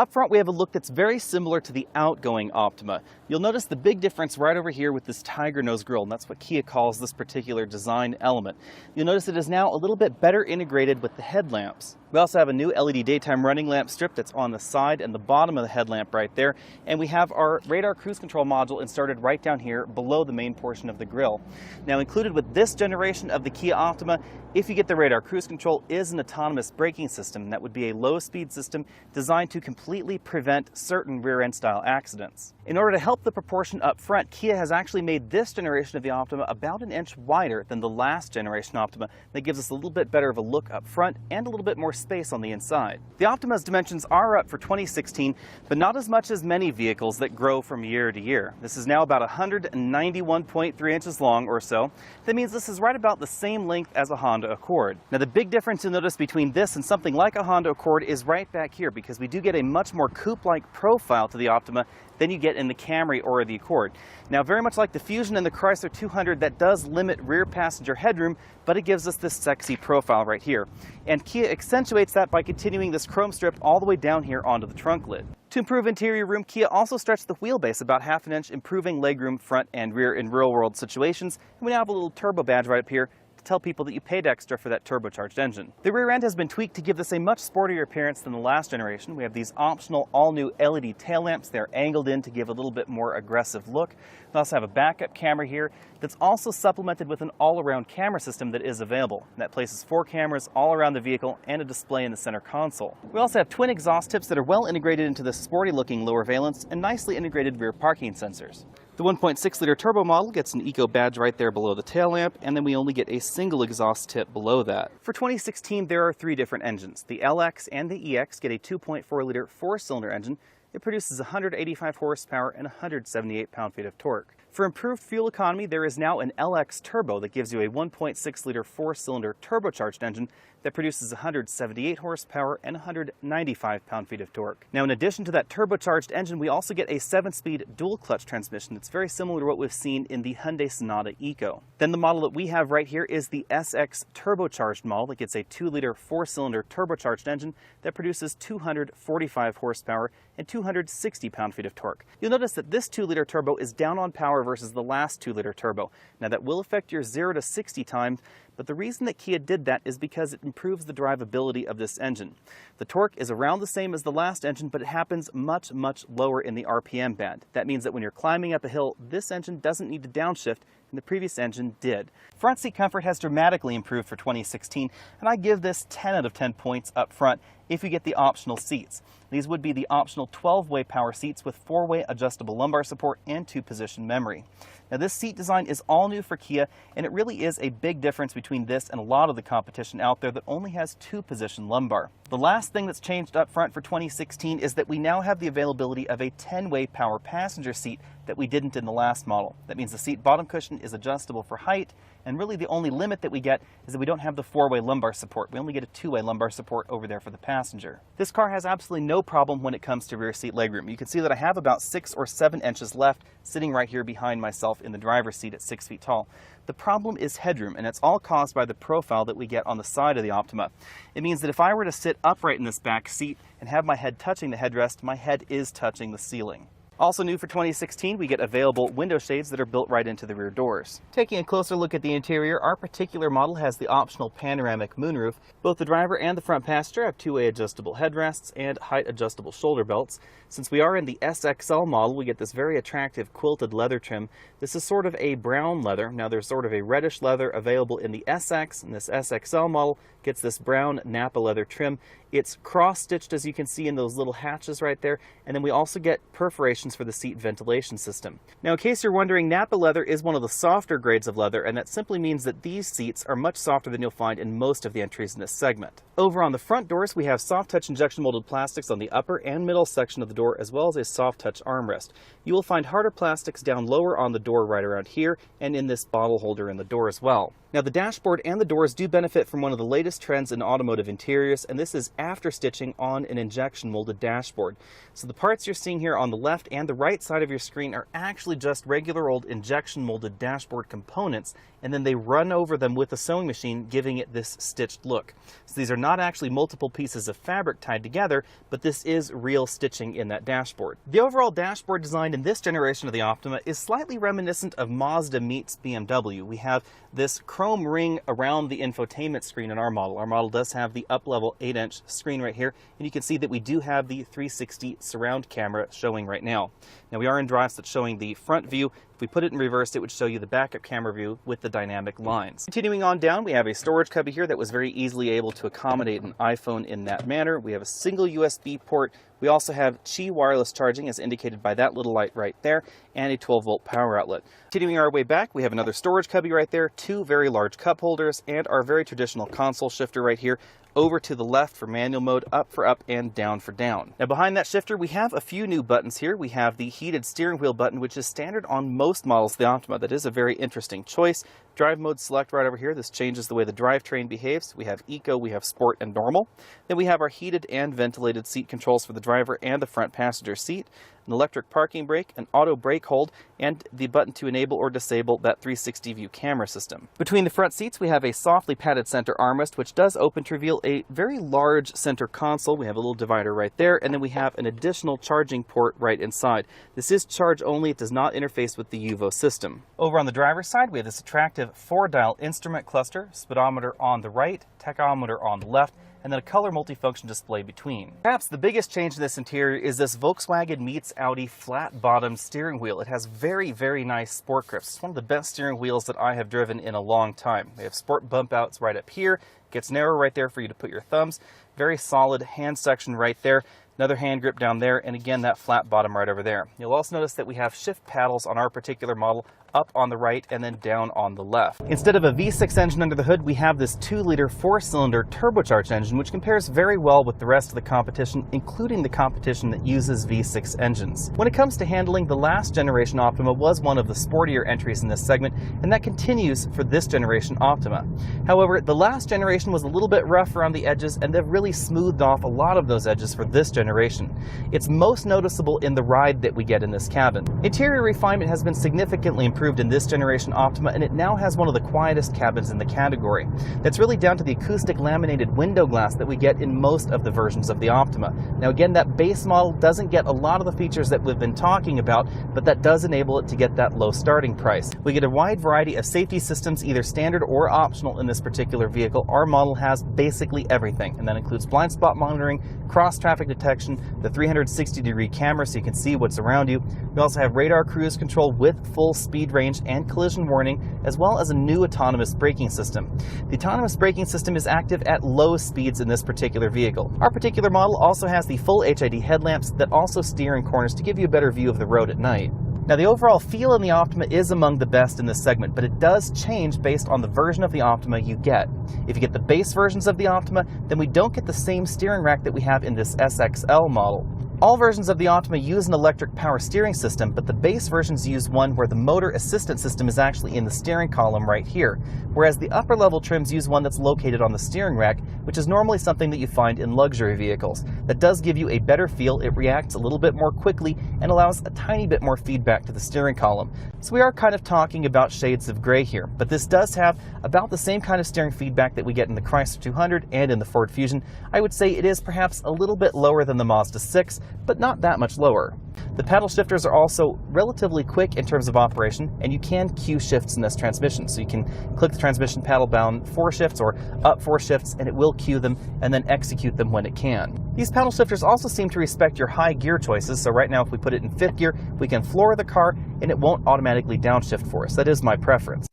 Up front, we have a look that's very similar to the outgoing Optima. You'll notice the big difference right over here with this tiger nose grille, and that's what Kia calls this particular design element. You'll notice it is now a little bit better integrated with the headlamps. We also have a new LED daytime running lamp strip that's on the side and the bottom of the headlamp right there. And we have our radar cruise control module inserted right down here below the main portion of the grille. Now, included with this generation of the Kia Optima, if you get the radar cruise control, is an autonomous braking system. That would be a low-speed system designed to completely prevent certain rear-end style accidents. In order to help the proportion up front, Kia has actually made this generation of the Optima about an inch wider than the last generation Optima. That gives us a little bit better of a look up front and a little bit more space on the inside. The Optima's dimensions are up for 2016, but not as much as many vehicles that grow from year to year. This is now about 191.3 inches long or so. That means this is right about the same length as a Honda Accord. Now, the big difference you'll notice between this and something like a Honda Accord is right back here, because we do get a much more coupe-like profile to the Optima than you get in the Camry or the Accord. Now, very much like the Fusion and the Chrysler 200, that does limit rear passenger headroom, but it gives us this sexy profile right here. And Kia accentuates that by continuing this chrome strip all the way down here onto the trunk lid. To improve interior room, Kia also stretched the wheelbase about ½ an inch, improving legroom front and rear in real-world situations. And we now have a little turbo badge right up here to tell people that you paid extra for that turbocharged engine. The rear end has been tweaked to give this a much sportier appearance than the last generation. We have these optional all-new LED tail lamps. They're angled in to give a little bit more aggressive look. We also have a backup camera here that's also supplemented with an all-around camera system that is available. And that places 4 cameras all around the vehicle and a display in the center console. We also have twin exhaust tips that are well integrated into the sporty-looking lower valence and nicely integrated rear parking sensors. The 1.6-liter turbo model gets an eco badge right there below the tail lamp, and then we only get a single exhaust tip below that. For 2016, there are 3 different engines. The LX and the EX get a 2.4-liter 4-cylinder engine. It produces 185 horsepower and 178 pound-feet of torque. For improved fuel economy, there is now an LX Turbo that gives you a 1.6-liter 4-cylinder turbocharged engine that produces 178 horsepower and 195 pound-feet of torque. Now, in addition to that turbocharged engine, we also get a 7-speed dual-clutch transmission that's very similar to what we've seen in the Hyundai Sonata Eco. Then the model that we have right here is the SX turbocharged model that gets a 2-liter 4-cylinder turbocharged engine that produces 245 horsepower and 260 pound-feet of torque. You'll notice that this 2-liter turbo is down on power versus the last 2-liter turbo. Now, that will affect your 0 to 60 time, but the reason that Kia did that is because it improves the drivability of this engine. The torque is around the same as the last engine, but it happens much, much lower in the RPM band. That means that when you're climbing up a hill, this engine doesn't need to downshift, and the previous engine did. Front seat comfort has dramatically improved for 2016, and I give this 10 out of 10 points up front if you get the optional seats. These would be the optional 12-way power seats with 4-way adjustable lumbar support and 2-position memory. Now, this seat design is all new for Kia, and it really is a big difference between this and a lot of the competition out there that only has 2-position lumbar. The last thing that's changed up front for 2016 is that we now have the availability of a 10-way power passenger seat that we didn't in the last model. That means the seat bottom cushion is adjustable for height, and really the only limit that we get is that we don't have the 4-way lumbar support. We only get a 2-way lumbar support over there for the passenger. This car has absolutely no problem when it comes to rear seat legroom. You can see that I have about 6 or 7 inches left sitting right here behind myself in the driver's seat at 6 feet tall. The problem is headroom, and it's all caused by the profile that we get on the side of the Optima. It means that if I were to sit upright in this back seat and have my head touching the headrest, my head is touching the ceiling. Also new for 2016, we get available window shades that are built right into the rear doors. Taking a closer look at the interior, our particular model has the optional panoramic moonroof. Both the driver and the front passenger have 2-way adjustable headrests and height adjustable shoulder belts. Since we are in the SXL model, we get this very attractive quilted leather trim. This is sort of a brown leather. Now, there's sort of a reddish leather available in the SX, and this SXL model gets this brown Napa leather trim. It's cross-stitched, as you can see, in those little hatches right there, and then we also get perforations for the seat ventilation system. Now, in case you're wondering, Napa leather is one of the softer grades of leather, and that simply means that these seats are much softer than you'll find in most of the entries in this segment. Over on the front doors, we have soft-touch injection molded plastics on the upper and middle section of the door, as well as a soft-touch armrest. You will find harder plastics down lower on the door right around here, and in this bottle holder in the door as well. Now, the dashboard and the doors do benefit from one of the latest trends in automotive interiors, and this is after stitching on an injection molded dashboard. So the parts you're seeing here on the left and the right side of your screen are actually just regular old injection molded dashboard components, and then they run over them with a sewing machine, giving it this stitched look. So these are not not actually multiple pieces of fabric tied together, but this is real stitching in that dashboard. The overall dashboard design in this generation of the Optima is slightly reminiscent of Mazda meets BMW. We have this chrome ring around the infotainment screen in our model. Our model does have the up-level 8-inch screen right here, and you can see that we do have the 360 surround camera showing right now. Now we are in drive, so it's showing the front view. If we put it in reverse, it would show you the backup camera view with the dynamic lines. Continuing on down, we have a storage cubby here that was very easily able to accommodate an iPhone in that manner. We have a single USB port. We also have Qi wireless charging, as indicated by that little light right there, and a 12-volt power outlet. Continuing our way back, we have another storage cubby right there, two very large cup holders, and our very traditional console shifter right here. Over to the left for manual mode, up for up, and down for down. Now behind that shifter, we have a few new buttons here. We have the heated steering wheel button, which is standard on most models of the Optima. That is a very interesting choice. Drive mode select right over here. This changes the way the drivetrain behaves. We have Eco, we have Sport, and Normal. Then we have our heated and ventilated seat controls for the driver and the front passenger seat, an electric parking brake, an auto brake hold, and the button to enable or disable that 360 view camera system. Between the front seats, we have a softly padded center armrest, which does open to reveal a very large center console. We have a little divider right there, and then we have an additional charging port right inside. This is charge only. It does not interface with the UVO system. Over on the driver's side, we have this attractive 4-dial instrument cluster, speedometer on the right, tachometer on the left, and then a color multifunction display between. Perhaps the biggest change in this interior is this Volkswagen meets Audi flat-bottomed steering wheel. It has very, very nice sport grips. It's one of the best steering wheels that I have driven in a long time. We have sport bump outs right up here. It gets narrow right there for you to put your thumbs. Very solid hand section right there. Another hand grip down there, and again that flat bottom right over there. You'll also notice that we have shift paddles on our particular model, up on the right and then down on the left. Instead of a V6 engine under the hood, we have this 2-liter 4-cylinder turbocharged engine, which compares very well with the rest of the competition, including the competition that uses V6 engines. When it comes to handling, the last generation Optima was one of the sportier entries in this segment, and that continues for this generation Optima. However, the last generation was a little bit rough around the edges, and they've really smoothed off a lot of those edges for this generation. It's most noticeable in the ride that we get in this cabin. Interior refinement has been significantly improved in this generation Optima, and it now has one of the quietest cabins in the category. That's really down to the acoustic laminated window glass that we get in most of the versions of the Optima. Now again, that base model doesn't get a lot of the features that we've been talking about, but that does enable it to get that low starting price. We get a wide variety of safety systems, either standard or optional in this particular vehicle. Our model has basically everything, and that includes blind spot monitoring, cross traffic detection, the 360-degree camera so you can see what's around you. We also have radar cruise control with full speed range and collision warning, as well as a new autonomous braking system. The autonomous braking system is active at low speeds in this particular vehicle. Our particular model also has the full HID headlamps that also steer in corners to give you a better view of the road at night. Now the overall feel in the Optima is among the best in this segment, but it does change based on the version of the Optima you get. If you get the base versions of the Optima, then we don't get the same steering rack that we have in this SXL model. All versions of the Optima use an electric power steering system, but the base versions use one where the motor assistance system is actually in the steering column right here, whereas the upper level trims use one that's located on the steering rack, which is normally something that you find in luxury vehicles. That does give you a better feel. It reacts a little bit more quickly and allows a tiny bit more feedback to the steering column. So we are kind of talking about shades of gray here, but this does have about the same kind of steering feedback that we get in the Chrysler 200 and in the Ford Fusion. I would say it is perhaps a little bit lower than the Mazda 6, but not that much lower. The paddle shifters are also relatively quick in terms of operation, and you can cue shifts in this transmission. So you can click the transmission paddle down 4 shifts or up 4 shifts, and it will cue them and then execute them when it can. These paddle shifters also seem to respect your high gear choices. So right now, if we put it in 5th gear, we can floor the car and it won't automatically downshift for us. That is my preference.